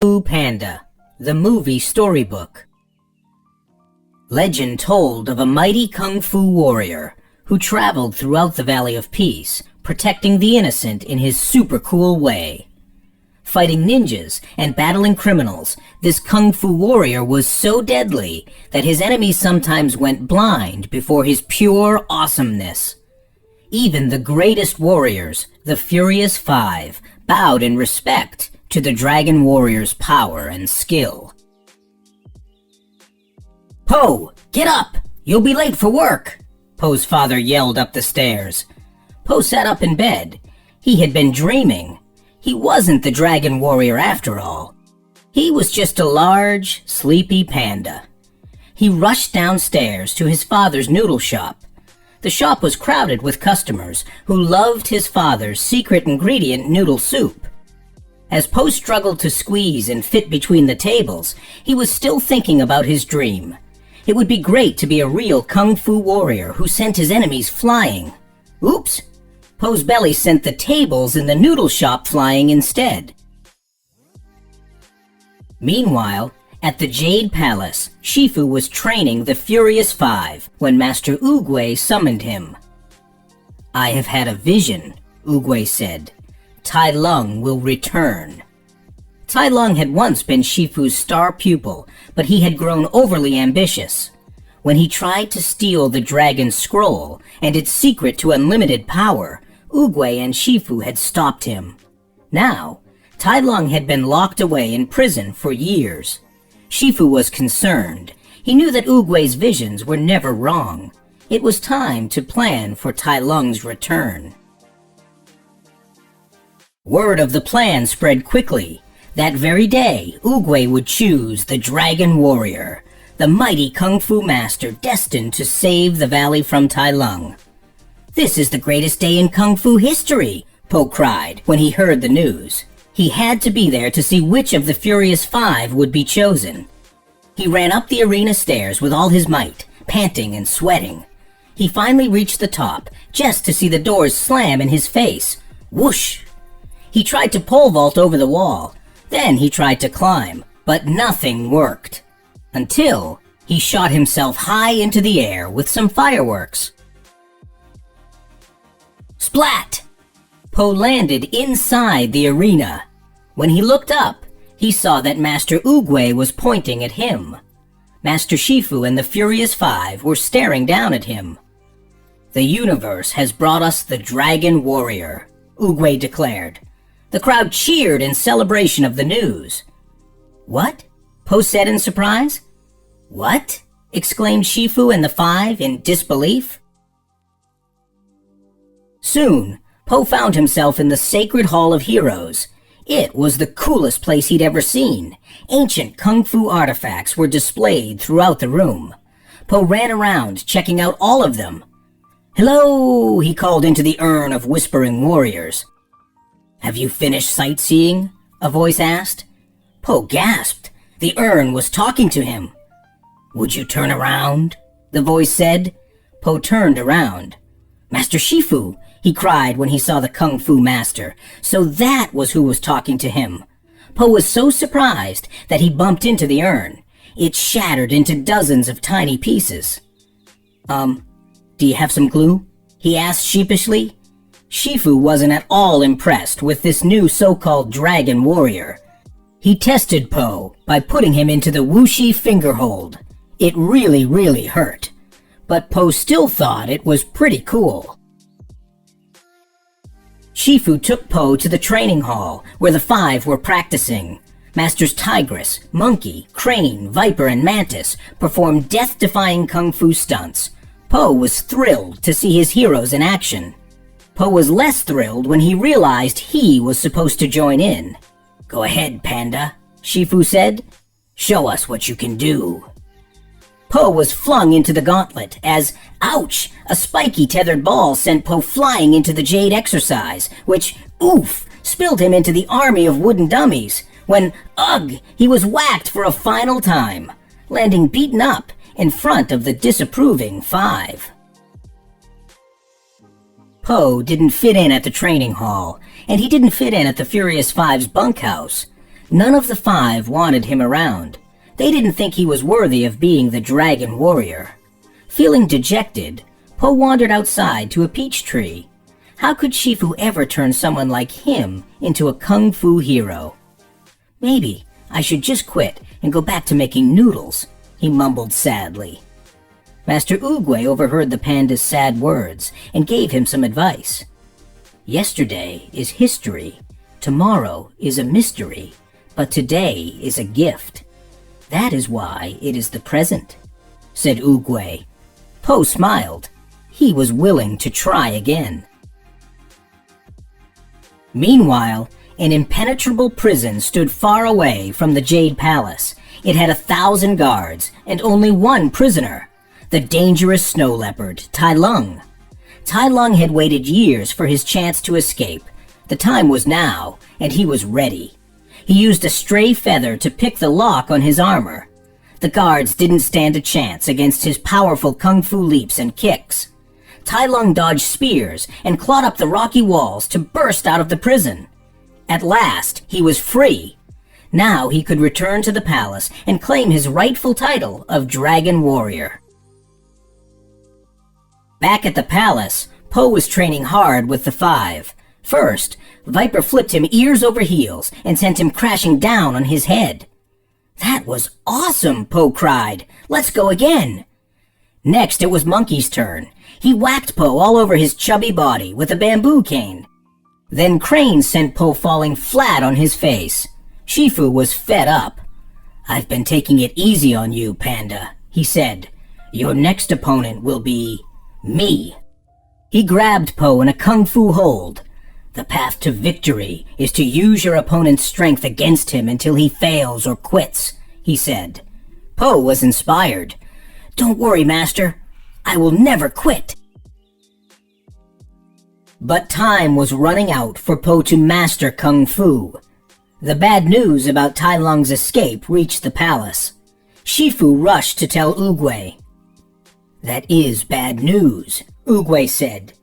Panda, the movie storybook. Legend told of a mighty Kung Fu warrior who traveled throughout the Valley of Peace, protecting the innocent in his super cool way. Fighting ninjas and battling criminals, this Kung Fu warrior was so deadly that his enemies sometimes went blind before his pure awesomeness. Even the greatest warriors, the Furious Five, bowed in respect to the Dragon Warrior's power and skill. "Po, get up! You'll be late for work!" Po's father yelled up the stairs. Po sat up in bed. He had been dreaming. He wasn't the Dragon Warrior after all. He was just a large, sleepy panda. He rushed downstairs to his father's noodle shop. The shop was crowded with customers who loved his father's secret ingredient noodle soup. As Po struggled to squeeze and fit between the tables, he was still thinking about his dream. It would be great to be a real Kung Fu warrior who sent his enemies flying. Oops! Po's belly sent the tables in the noodle shop flying instead. Meanwhile, at the Jade Palace, Shifu was training the Furious Five when Master Oogway summoned him. "I have had a vision," Oogway said. "Tai Lung will return." Tai Lung had once been Shifu's star pupil, but he had grown overly ambitious. When he tried to steal the Dragon's Scroll and its secret to unlimited power, Oogway and Shifu had stopped him. Now, Tai Lung had been locked away in prison for years. Shifu was concerned. He knew that Oogway's visions were never wrong. It was time to plan for Tai Lung's return. Word of the plan spread quickly. That very day, Oogway would choose the Dragon Warrior, the mighty Kung Fu master destined to save the valley from Tai Lung. "This is the greatest day in Kung Fu history," Po cried when he heard the news. He had to be there to see which of the Furious Five would be chosen. He ran up the arena stairs with all his might, panting and sweating. He finally reached the top, just to see the doors slam in his face. Whoosh! He tried to pole vault over the wall. Then he tried to climb, but nothing worked. Until he shot himself high into the air with some fireworks. Splat! Po landed inside the arena. When he looked up, he saw that Master Oogway was pointing at him. Master Shifu and the Furious Five were staring down at him. "The universe has brought us the Dragon Warrior," Oogway declared. The crowd cheered in celebration of the news. "What?" Po said in surprise. "What?" exclaimed Shifu and the Five in disbelief. Soon, Po found himself in the Sacred Hall of Heroes. It was the coolest place he'd ever seen. Ancient Kung Fu artifacts were displayed throughout the room. Po ran around, checking out all of them. "Hello," he called into the urn of whispering warriors. "Have you finished sightseeing?" a voice asked. Po gasped. The urn was talking to him. "Would you turn around?" the voice said. Po turned around. "Master Shifu!" he cried when he saw the Kung Fu master. So that was who was talking to him. Po was so surprised that he bumped into the urn. It shattered into dozens of tiny pieces. Do you have some glue?" he asked sheepishly. Shifu wasn't at all impressed with this new so-called Dragon Warrior. He tested Po by putting him into the Wuxi finger hold. It really hurt. But Po still thought it was pretty cool. Shifu took Po to the training hall, where the Five were practicing. Masters Tigress, Monkey, Crane, Viper, and Mantis performed death-defying Kung Fu stunts. Po was thrilled to see his heroes in action. Po was less thrilled when he realized he was supposed to join in. "Go ahead, Panda," Shifu said. "Show us what you can do." Po was flung into the gauntlet as, ouch, a spiky tethered ball sent Po flying into the Jade exercise, which, oof, spilled him into the army of wooden dummies, when, ugh, he was whacked for a final time, landing beaten up in front of the disapproving Five. Po didn't fit in at the training hall, and he didn't fit in at the Furious Five's bunkhouse. None of the five wanted him around. They didn't think he was worthy of being the dragon warrior. Feeling dejected, Po wandered outside to a peach tree. How could Shifu ever turn someone like him into a kung fu hero? Maybe I should just quit and go back to making noodles, he mumbled sadly. Master Oogway overheard the panda's sad words and gave him some advice. Yesterday is history, tomorrow is a mystery, but today is a gift. That is why it is the present, said Oogway. Po smiled. He was willing to try again. Meanwhile, an impenetrable prison stood far away from the Jade Palace. It had 1,000 guards and only one prisoner, the dangerous snow leopard, Tai Lung. Tai Lung had waited years for his chance to escape. The time was now, and he was ready. He used a stray feather to pick the lock on his armor. The guards didn't stand a chance against his powerful kung fu leaps and kicks. Tai Lung dodged spears and clawed up the rocky walls to burst out of the prison. At last, he was free. Now he could return to the palace and claim his rightful title of Dragon Warrior. Back at the palace, Po was training hard with the five. First, Viper flipped him ears over heels and sent him crashing down on his head. That was awesome, Po cried. Let's go again. Next, it was Monkey's turn. He whacked Po all over his chubby body with a bamboo cane. Then Crane sent Po falling flat on his face. Shifu was fed up. I've been taking it easy on you, Panda, he said. Your next opponent will be me. He grabbed Po in a kung fu hold. The path to victory is to use your opponent's strength against him until he fails or quits, he said. Po was inspired. Don't worry, Master. I will never quit. But time was running out for Po to master Kung Fu. The bad news about Tai Lung's escape reached the palace. Shifu rushed to tell Oogway. That is bad news, Oogway said,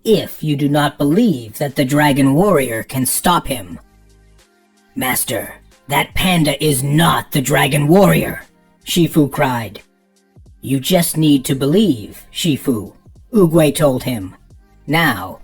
if you do not believe that the Dragon Warrior can stop him. Master, that panda is not the Dragon Warrior, Shifu cried. You just need to believe, Shifu, Oogway told him. Now,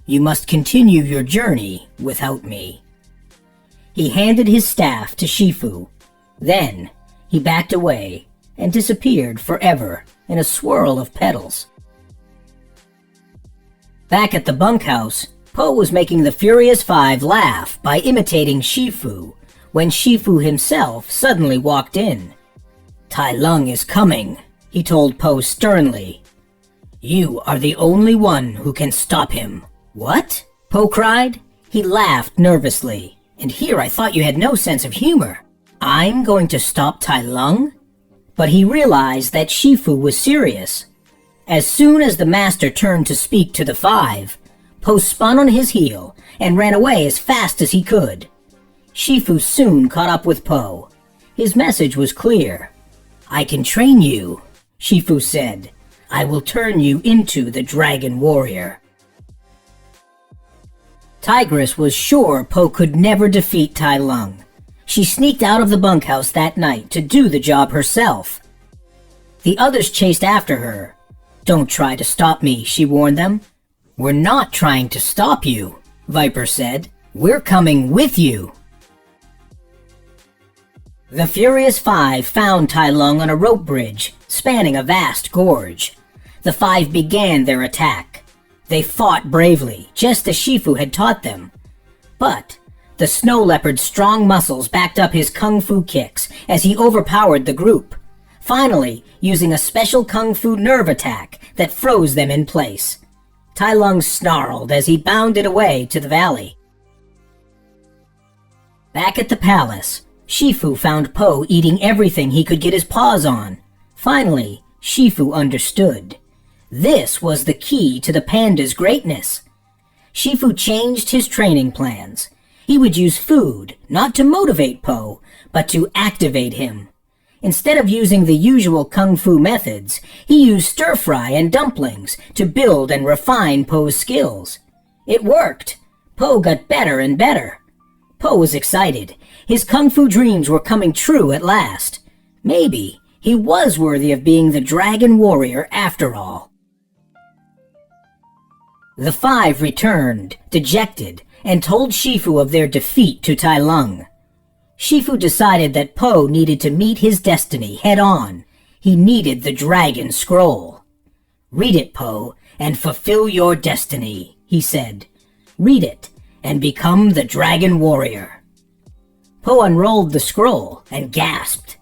you must continue your journey without me. He handed his staff to Shifu. Then, he backed away and disappeared forever in a swirl of petals. Back at the bunkhouse, Po was making the Furious Five laugh by imitating Shifu when Shifu himself suddenly walked in. Tai Lung is coming, he told Po sternly. You are the only one who can stop him. What? Po cried. He laughed nervously. And here I thought you had no sense of humor. I'm going to stop Tai Lung? But he realized that Shifu was serious. As soon as the master turned to speak to the five, Po spun on his heel and ran away as fast as he could. Shifu soon caught up with Po. His message was clear. I can train you, Shifu said. I will turn you into the Dragon Warrior. Tigress was sure Po could never defeat Tai Lung. She sneaked out of the bunkhouse that night to do the job herself. The others chased after her. Don't try to stop me, she warned them. We're not trying to stop you, Viper said. We're coming with you. The Furious Five found Tai Lung on a rope bridge, spanning a vast gorge. The five began their attack. They fought bravely, just as Shifu had taught them. But the snow leopard's strong muscles backed up his kung fu kicks as he overpowered the group, finally using a special kung fu nerve attack that froze them in place. Tai Lung snarled as he bounded away to the valley. Back at the palace, Shifu found Po eating everything he could get his paws on. Finally, Shifu understood. This was the key to the panda's greatness. Shifu changed his training plans. He would use food, not to motivate Po, but to activate him. Instead of using the usual kung fu methods, he used stir-fry and dumplings to build and refine Po's skills. It worked. Po got better and better. Po was excited. His kung fu dreams were coming true at last. Maybe he was worthy of being the dragon warrior after all. The five returned, dejected, and told Shifu of their defeat to Tai Lung. Shifu decided that Po needed to meet his destiny head-on. He needed the dragon scroll. "Read it, Po, and fulfill your destiny," he said. "Read it, and become the dragon warrior." Po unrolled the scroll and gasped.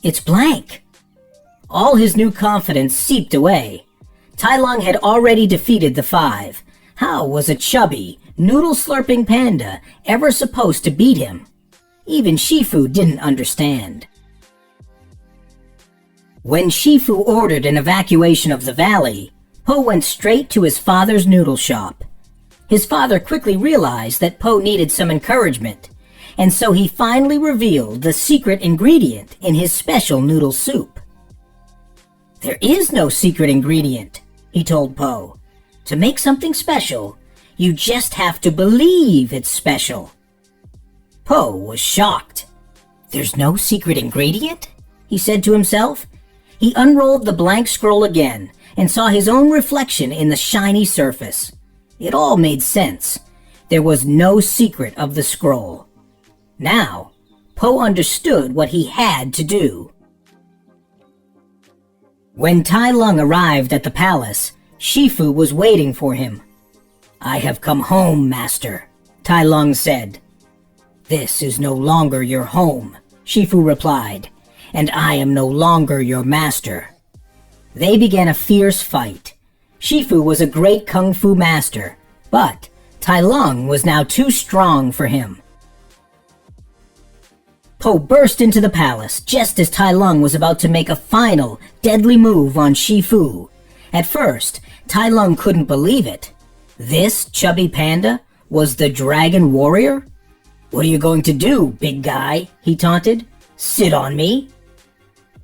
"It's blank." All his new confidence seeped away. Tai Lung had already defeated the five. How was a chubby, noodle-slurping panda ever supposed to beat him? Even Shifu didn't understand. When Shifu ordered an evacuation of the valley, Po went straight to his father's noodle shop. His father quickly realized that Po needed some encouragement, and so he finally revealed the secret ingredient in his special noodle soup. "There is no secret ingredient," he told Po. "To make something special, you just have to believe it's special." Po was shocked. "There's no secret ingredient?" he said to himself. He unrolled the blank scroll again and saw his own reflection in the shiny surface. It all made sense. There was no secret of the scroll. Now, Po understood what he had to do. When Tai Lung arrived at the palace, Shifu was waiting for him. "I have come home, master," Tai Lung said. "This is no longer your home," Shifu replied, "and I am no longer your master." They began a fierce fight. Shifu was a great kung fu master, but Tai Lung was now too strong for him. Po burst into the palace just as Tai Lung was about to make a final, deadly move on Shifu. At first, Tai Lung couldn't believe it. This chubby panda was the dragon warrior? "What are you going to do, big guy?" he taunted. "Sit on me?"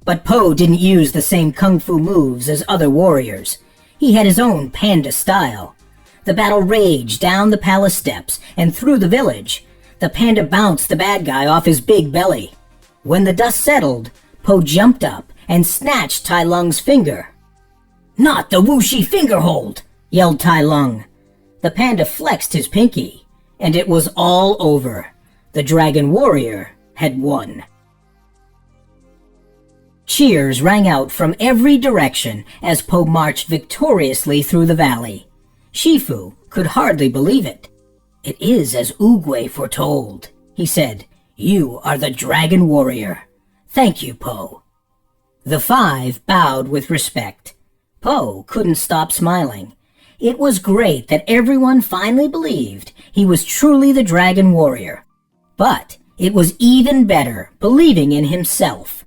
But Po didn't use the same kung fu moves as other warriors. He had his own panda style. The battle raged down the palace steps and through the village. The panda bounced the bad guy off his big belly. When the dust settled, Po jumped up and snatched Tai Lung's finger. "Not the whooshy finger hold!" yelled Tai Lung. The panda flexed his pinky, and it was all over. The dragon warrior had won. Cheers rang out from every direction as Po marched victoriously through the valley. Shifu could hardly believe it. "It is as Oogway foretold," he said. "You are the dragon warrior. Thank you, Po." The five bowed with respect. Po couldn't stop smiling. It was great that everyone finally believed he was truly the dragon warrior. But it was even better believing in himself.